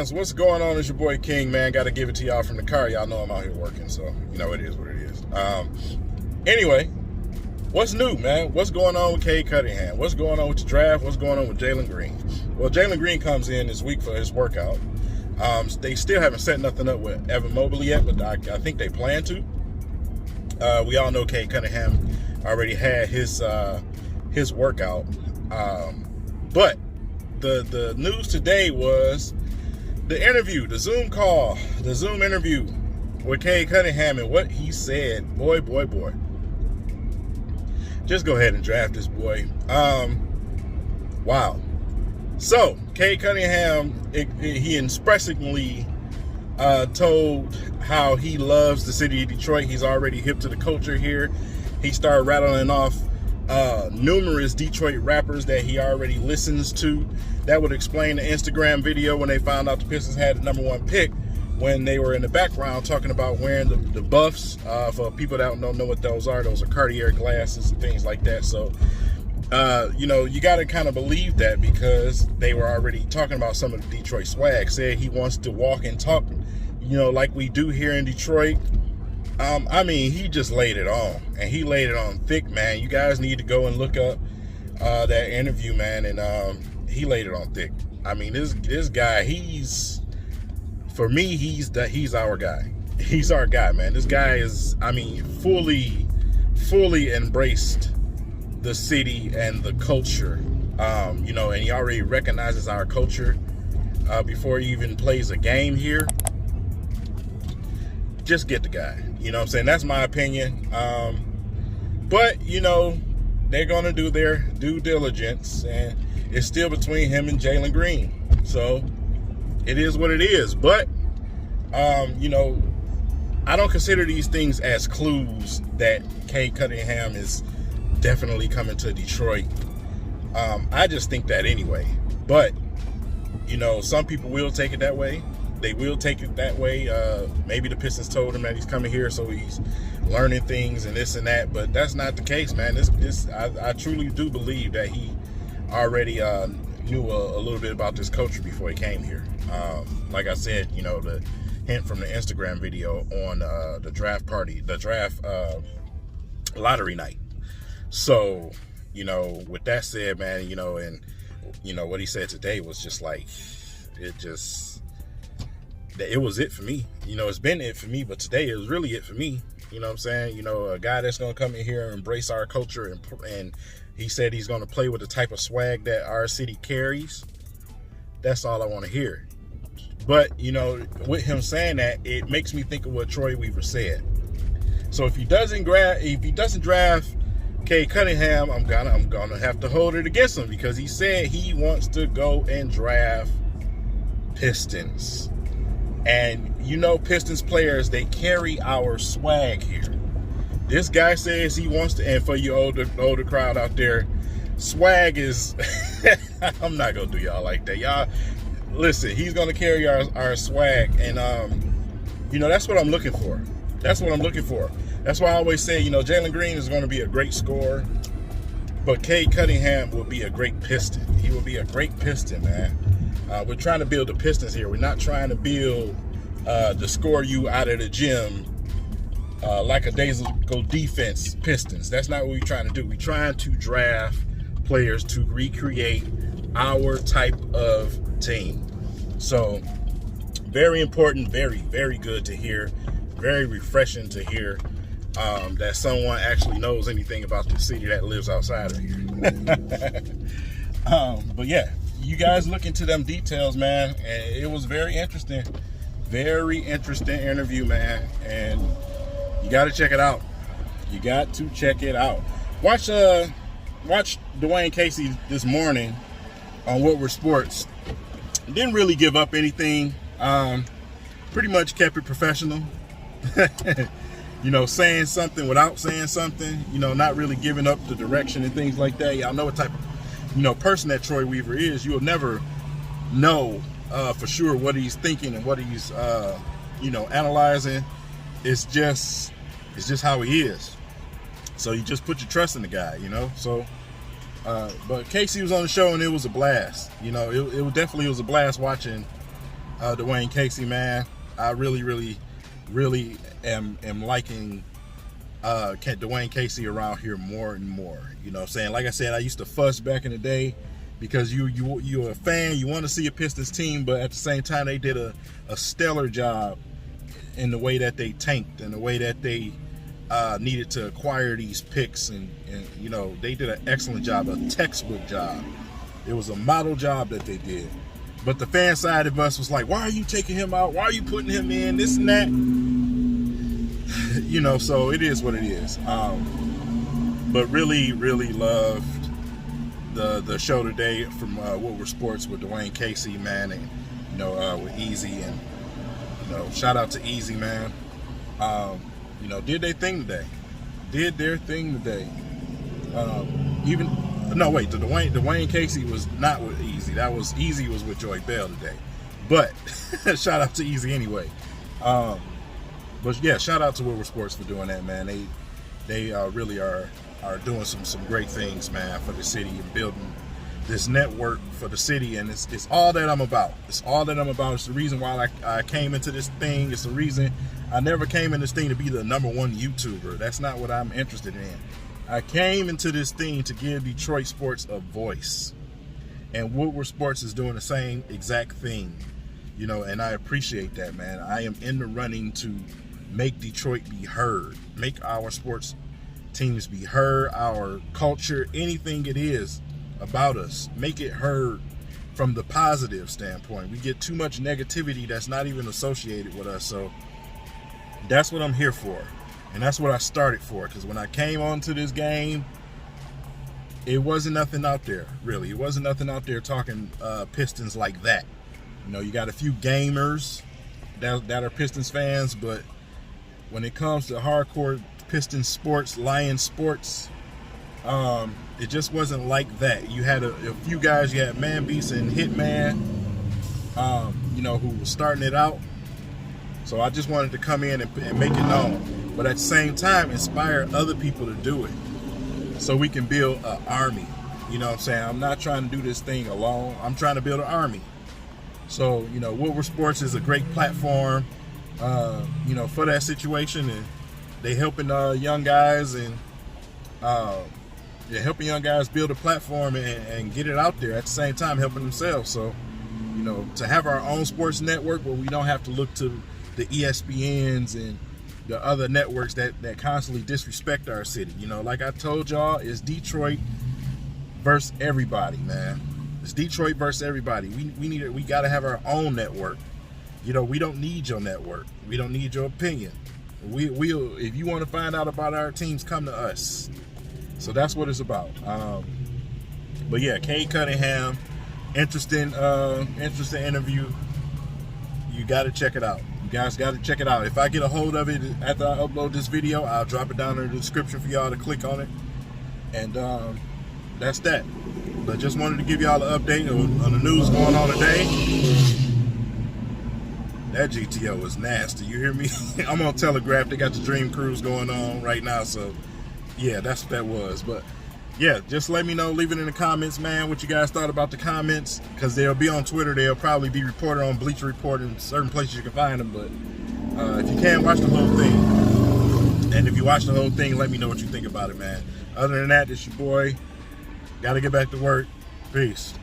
fans, what's going on? It's your boy King, man. Got to give it to y'all from the car. Y'all know I'm out here working, so you know it is what it is. Anyway, what's new, man? What's going on with Cade Cunningham? What's going on with the draft? What's going on with Jalen Green? Well, Jalen Green comes in this week for his workout. They still haven't set nothing up with Evan Mobley yet, but I think they plan to. We all know Cade Cunningham already had his workout, but the news today was the interview, the Zoom interview with Cade Cunningham, and what he said. Boy. Just go ahead and draft this boy. Wow. So, Cade Cunningham, he expressively told how he loves the city of Detroit. He's already hip to the culture here. He started rattling off numerous Detroit rappers that he already listens to. That would explain the Instagram video when they found out the Pistons had the #1 pick, when they were in the background talking about wearing the buffs. For people that don't know what those are Cartier glasses and things like that. So, you got to kind of believe that, because they were already talking about some of the Detroit swag. Said he wants to walk and talk, like we do here in Detroit. He just laid it on, and he laid it on thick, man. You guys need to go and look up that interview, man, and he laid it on thick. This guy, for me, he's our guy. He's our guy, man. This guy is, fully embraced the city and the culture, and he already recognizes our culture before he even plays a game here. Just get the guy. You know what I'm saying? That's my opinion. But, they're going to do their due diligence, and it's still between him and Jalen Green. So, it is what it is. But, I don't consider these things as clues that Cade Cunningham is definitely coming to Detroit. I just think that anyway. But, some people will take it that way. They will take it that way. Maybe the Pistons told him that he's coming here, so he's learning things and this and that. But that's not the case, man. I truly do believe that he already knew a little bit about this culture before he came here. Like I said, the hint from the Instagram video on the draft lottery night. So, with that said, man, and what he said today was just like, it was it for me. It's been it for me, but today it was really it for me. You know what I'm saying? A guy that's going to come in here and embrace our culture, and he said he's going to play with the type of swag that our city carries. That's all I want to hear. But, with him saying that, it makes me think of what Troy Weaver said. So if he doesn't draft Cade Cunningham, I'm gonna have to hold it against him, because he said he wants to go and draft Pistons. And Pistons players, they carry our swag here. This guy says he wants to, and for you older crowd out there, swag is I'm not gonna do y'all like that. Y'all listen, he's gonna carry our swag, and that's what I'm looking for. That's what I'm looking for. That's why I always say, Jalen Green is gonna be a great scorer, but Cade Cunningham will be a great Piston. He will be a great Piston, man. We're trying to build the Pistons here. We're not trying to build the score you out of the gym like a days ago defense Pistons. That's not what we're trying to do. We're trying to draft players to recreate our type of team. So, very important, very, very good to hear. Very refreshing to hear that someone actually knows anything about the city that lives outside of here. But yeah, you guys look into them details, man, and it was very interesting interview, man, and you got to check it out. Watch Dwayne Casey this morning on Woodward Sports. Didn't really give up anything. Pretty much kept it professional. Saying something without saying something. Not really giving up the direction and things like that. Y'all know what type of person that Troy Weaver is. You'll never know for sure what he's thinking and what he's analyzing. It's just how he is. So you just put your trust in the guy, So but Casey was on the show, and it was a blast. It definitely was a blast watching Dwayne Casey, man. I really am liking Dwayne Casey around here more and more. You know what I'm saying? Like I said, I used to fuss back in the day because you're a fan, you want to see a Pistons team, but at the same time they did a stellar job in the way that they tanked and the way that they needed to acquire these picks, and you know, they did an excellent job, a textbook job. It was a model job that they did. But the fan side of us was like, why are you taking him out? Why are you putting him in? This and that. You know, so it is what it is. But really loved the show today from Woodward Sports with Dwayne Casey, man, and you know, with Easy, and you know, shout out to Easy, man. You know, did their thing today. Dwayne Casey was not with Easy. Easy was with Joy Bell today. But shout out to Easy anyway. But yeah, shout out to Woodward Sports for doing that, man. They really are doing some great things, man, for the city and building this network for the city, and it's all that I'm about. It's all that I'm about. It's the reason why I came into this thing. It's the reason I never came in this thing to be the #1 YouTuber. That's not what I'm interested in. I came into this thing to give Detroit sports a voice, and Woodward Sports is doing the same exact thing, you know, and I appreciate that, man. I am in the running to make Detroit be heard, make our sports teams be heard, our culture, anything it is about us, make it heard from the positive standpoint. We get too much negativity that's not even associated with us, so that's what I'm here for. And that's what I started for, because when I came onto this game, it wasn't nothing out there, really. It wasn't nothing out there talking Pistons like that. You know, you got a few gamers that are Pistons fans, but when it comes to hardcore Pistons sports, Lion sports, it just wasn't like that. You had a few guys, you had Man Beast and Hitman, you know, who was starting it out. So I just wanted to come in and make it known, but at the same time inspire other people to do it, so we can build an army. You know what I'm saying? I'm not trying to do this thing alone. I'm trying to build an army. So, you know, Woodward Sports is a great platform, you know, for that situation, and they helping young guys, and they're helping young guys build a platform and get it out there, at the same time helping themselves. So, you know, to have our own sports network where we don't have to look to the ESPNs and the other networks that constantly disrespect our city. You know, like I told y'all, it's Detroit versus everybody, man. It's Detroit versus everybody. We got to have our own network. You know, we don't need your network. We don't need your opinion. We'll, if you want to find out about our teams, come to us. So that's what it's about. But yeah, Cade Cunningham, interesting interview. You got to check it out. You guys got to check it out. If I get a hold of it after I upload this video, I'll drop it down in the description for y'all to click on it. And that's that. But just wanted to give y'all an update on the news going on today. That GTO was nasty. You hear me? I'm on Telegraph. They got the Dream Cruise going on right now. So yeah, that's what that was. But yeah, just let me know. Leave it in the comments, man, what you guys thought about the comments, because they'll be on Twitter. They'll probably be reported on Bleacher Report in certain places you can find them. But if you can, watch the whole thing. And if you watch the whole thing, let me know what you think about it, man. Other than that, it's your boy. Got to get back to work. Peace.